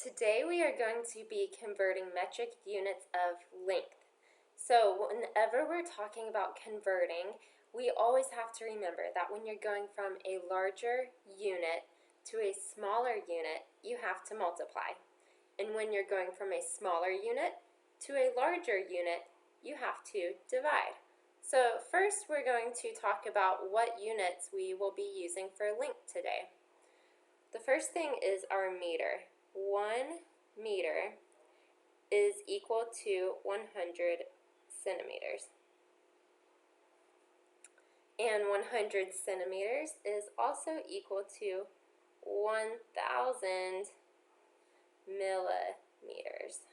Today we are going to be converting metric units of length. So whenever we're talking about converting, we always have to remember that when you're going from a larger unit to a smaller unit, you have to multiply. And when you're going from a smaller unit to a larger unit, you have to divide. So first we're going to talk about what units we will be using for length today. The first thing is our meter. 1 meter is equal to 100 centimeters. And 100 centimeters is also equal to 1,000 millimeters.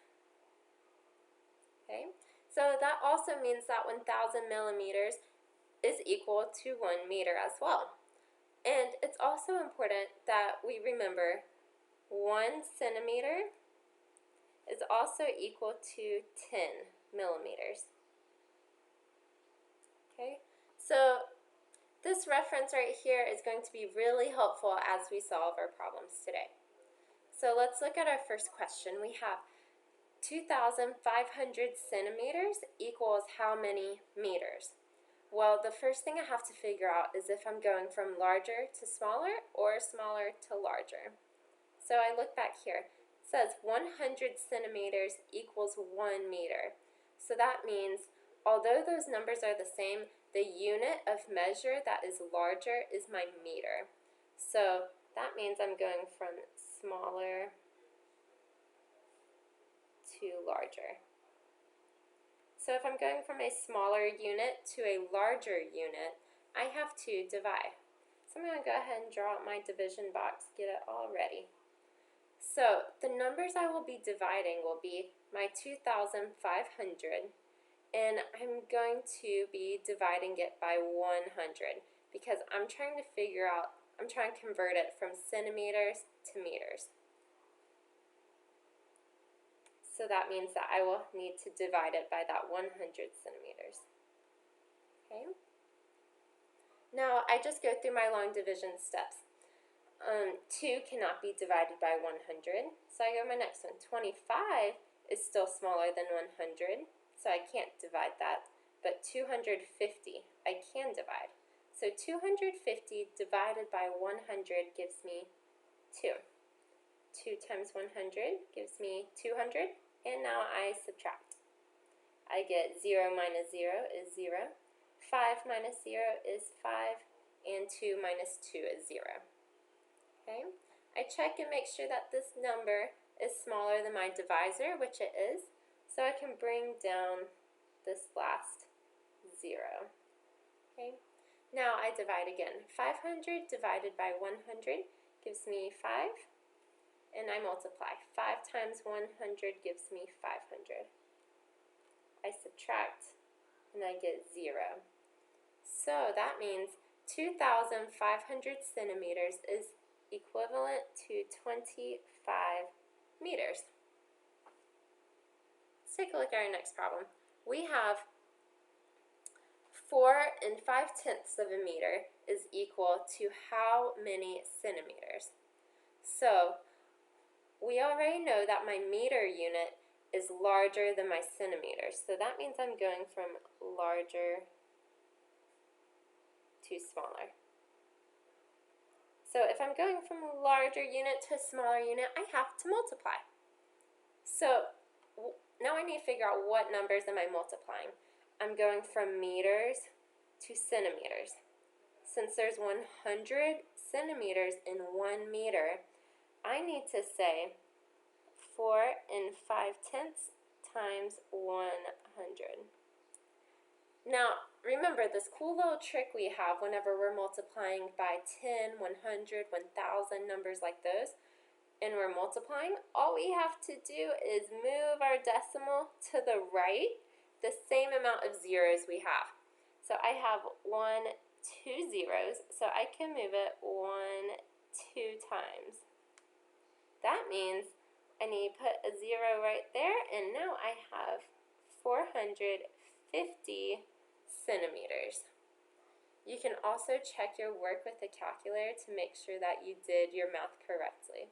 Okay, so that also means that 1,000 millimeters is equal to 1 meter as well. And it's also important that we remember 1 centimeter is also equal to 10 millimeters. Okay, so this reference right here is going to be really helpful as we solve our problems today. So let's look at our first question. We have 2,500 centimeters equals how many meters? Well, the first thing I have to figure out is if I'm going from larger to smaller or smaller to larger. So I look back here. It says 100 centimeters equals 1 meter. So that means, although those numbers are the same, the unit of measure that is larger is my meter. So that means I'm going from smaller to larger. So if I'm going from a smaller unit to a larger unit, I have to divide. So I'm going to go ahead and draw out my division box, get it all ready. So the numbers I will be dividing will be my 2,500, and I'm going to be dividing it by 100 because I'm trying to convert it from centimeters to meters. So that means that I will need to divide it by that 100 centimeters. Okay. Now I just go through my long division steps. 2 cannot be divided by 100, so I go to my next one. 25 is still smaller than 100, so I can't divide that, but 250 I can divide. So 250 divided by 100 gives me 2. 2 times 100 gives me 200, and now I subtract. I get 0 minus 0 is 0, 5 minus 0 is 5, and 2 minus 2 is 0. Okay, I check and make sure that this number is smaller than my divisor, which it is, so I can bring down this last 0. Okay, now I divide again. 500 divided by 100 gives me 5, and I multiply. 5 times 100 gives me 500. I subtract, and I get 0. So that means 2,500 centimeters is equivalent to 25 meters. Let's take a look at our next problem. We have 4 5/10 of a meter is equal to how many centimeters? So we already know that my meter unit is larger than my centimeters. So that means I'm going from larger to smaller. So if I'm going from a larger unit to a smaller unit, I have to multiply. So now I need to figure out what numbers am I multiplying. I'm going from meters to centimeters. Since there's 100 centimeters in 1 meter, I need to say 4 5/10 times 100. Now, remember this cool little trick we have whenever we're multiplying by 10, 100, 1,000, numbers like those, and we're multiplying, all we have to do is move our decimal to the right the same amount of zeros we have. So I have 1, 2 zeros, so I can move it 1, 2 times. That means I need to put a 0 right there, and now I have 450 centimeters. You can also check your work with the calculator to make sure that you did your math correctly.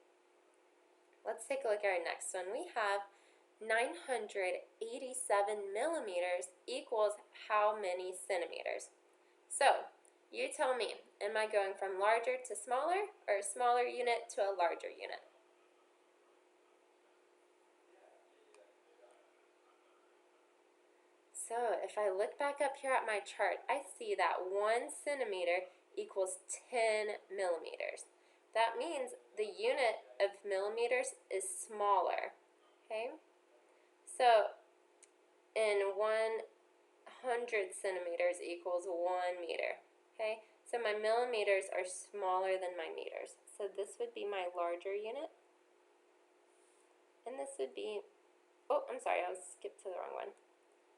Let's let's take a look at our next one. We have 987 millimeters equals how many centimeters? So, you tell me, am I going from larger to smaller, or a smaller unit to a larger unit? So, if I look back up here at my chart, I see that 1 centimeter equals 10 millimeters. That means the unit of millimeters is smaller, okay? So, in 100 centimeters equals 1 meter, okay? So my millimeters are smaller than my meters. So this would be my larger unit. And this would be, oh, I'm sorry, I skipped to the wrong one.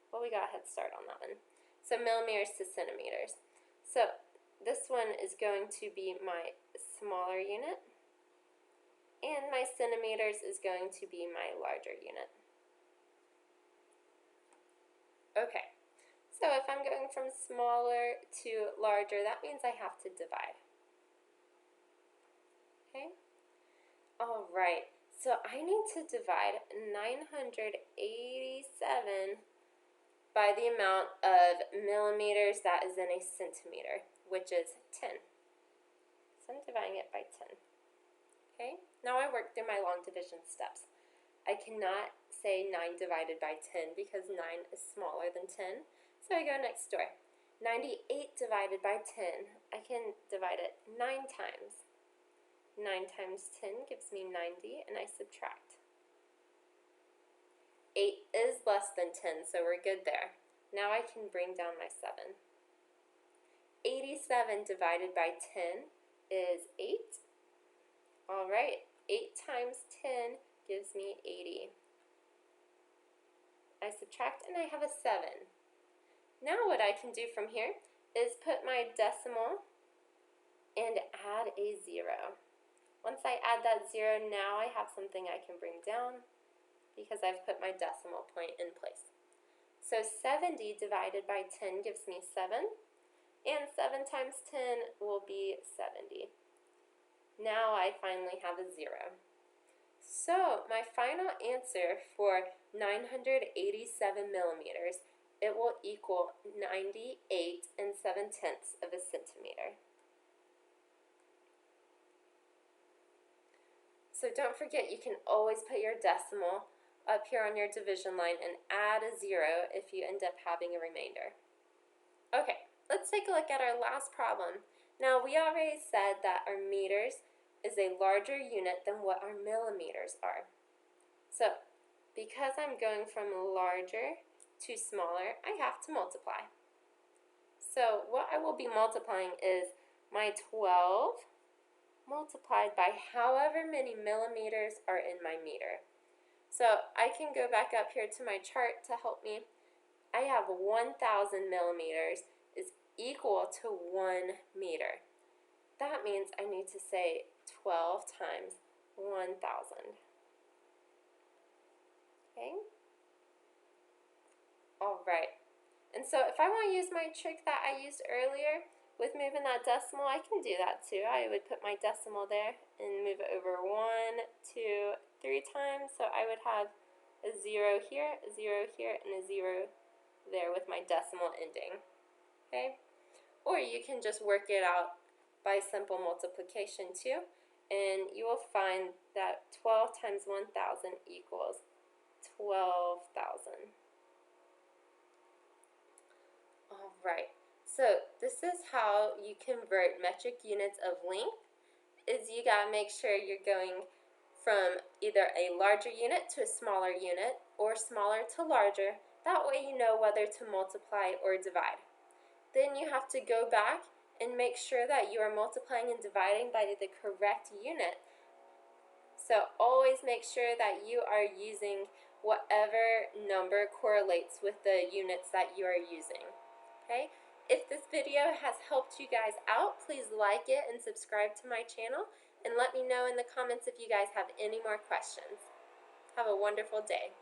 Well, we got a head start on that one. So millimeters to centimeters. So this one is going to be my smaller unit, and my centimeters is going to be my larger unit. Okay, so if I'm going from smaller to larger, that means I have to divide. Okay, all right, so I need to divide 987 by the amount of millimeters that is in a centimeter, which is 10. So I'm dividing it by 10. Okay, now I work through my long division steps. I cannot say 9 divided by 10 because 9 is smaller than 10. So I go next door. 98 divided by 10, I can divide it 9 times. 9 times 10 gives me 90, and I subtract. 8 is less than 10, so we're good there. Now I can bring down my 7. 87 divided by 10 is 8. All right, 8 times 10 gives me 80. I subtract and I have a 7. Now what I can do from here is put my decimal and add a 0. Once I add that 0, now I have something I can bring down because I've put my decimal point in place. So 70 divided by 10 gives me 7, and 7 times 10 will be 70. Now I finally have a 0. So my final answer for 987 millimeters, it will equal 98 7/10 of a centimeter. So don't forget, you can always put your decimal up here on your division line and add a 0 if you end up having a remainder. Okay, let's take a look at our last problem. Now we already said that our meters is a larger unit than what our millimeters are. So because I'm going from larger to smaller, I have to multiply. So what I will be multiplying is my 12 multiplied by however many millimeters are in my meter. So I can go back up here to my chart to help me. I have 1,000 millimeters is equal to 1 meter. That means I need to say 12 times 1,000. Okay? Alright. And so if I want to use my trick that I used earlier with moving that decimal, I can do that too. I would put my decimal there and move it over 1, 2, 3 times. So I would have a 0 here, a 0 here, and a 0 there with my decimal ending. Okay? Or you can just work it out by simple multiplication too, and you will find that 12 times 1,000 equals 12,000. Alright, so this is how you convert metric units of length. Is you gotta make sure you're going from either a larger unit to a smaller unit, or smaller to larger. That way you know whether to multiply or divide. Then you have to go back and make sure that you are multiplying and dividing by the correct unit. So always make sure that you are using whatever number correlates with the units that you are using. Okay? If this video has helped you guys out, please like it and subscribe to my channel, and let me know in the comments if you guys have any more questions. Have a wonderful day.